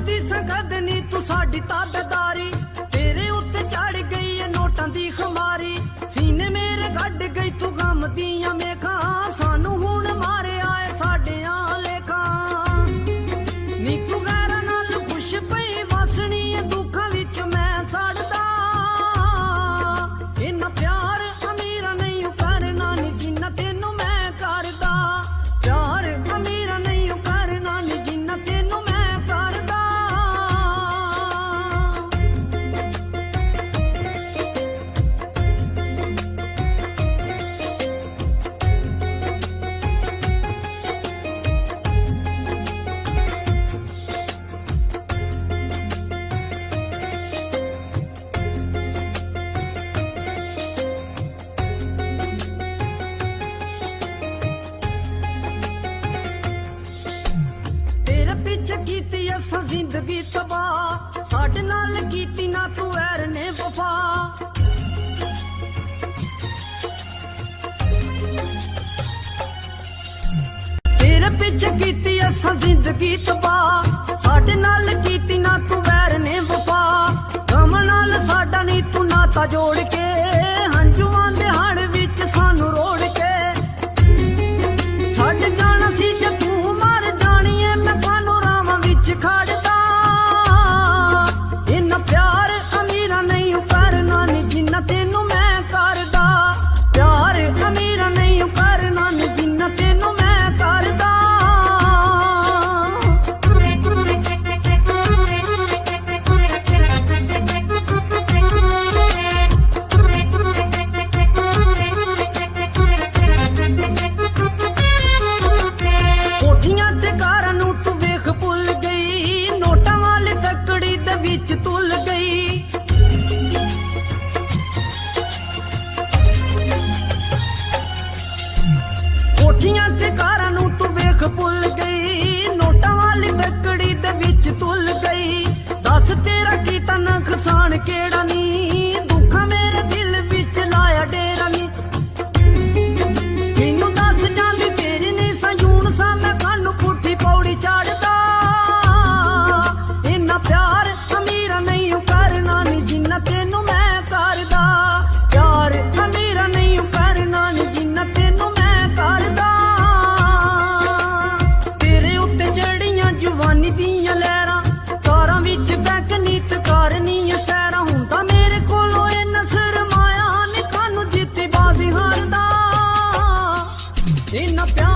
दी संगत नी तू साडी ताबेदारी, तेरे उत्ते चढ़ गई है नोटां दी खुमारी। सीने मेरे गड्ड गई तू गम दियां मेखां, सानू हुण मारे आए साडे लेखां। नी तू गैरां नाल खुश पई वसनी दुखां विच मैं सड़दा। इन्ना प्यार अमीरा नहीं करना नी जिन्ना तेनू मैं करदा। प्यार अमीरा नहीं करना नी जिन्ना तेनू मैं करदा। पिछे कीती असां जिंदगी तबाह, साडे नाल कीती ना तू ऐर ने वफा। तेरे पिछे कीती असां जिंदगी तबाह, साडे नाल कीती ना तू ऐर ने वफा। गम नाल साडा नी तू नाता जोड़ के, हंजुआं दे हड़ विच सानू रोड़ के छड्ड जाना सी जे तू मर जानी है। मैं खड़दा इन्ना प्यार अमीरा नहीं करना नी जिन्ना तेनू मैं करदा। प्यार अमीरा नहीं करना नी जिन्ना तेनू मैं करदा। कोठियां ते कारां नू तू वेख भुल गई, नोटां वाली तकड़ी दे विच तुल गई। कोठियां ते कारां नू तू वेख भुल गई, नोटां वाली तकड़ी दे विच तुल गई। दस तेरा कीता नुकसान केड़ा नी, दुखां मेरे दिल विच लाया डेरा नी। मैनू दस जांदी तेरी नी सयून सा, मैं कानू पुट्ठी पौड़ी चढ़दा। इन्ना प्यार अमीरा नहीं करना नी जिन्ना तेनू मैं करदा। प्यार अमीरा नहीं करना नी जिन्ना तेनू मैं करदा। तेरे उत्ते चढ़ियां जवानी दियां लहरां, कारां विच बैक नीत करनी सैरां। हुंदा मेरे कोलों इन्ना सरमाया नी, कानू जित्ती बाजी हारदा। इन्ना प्यार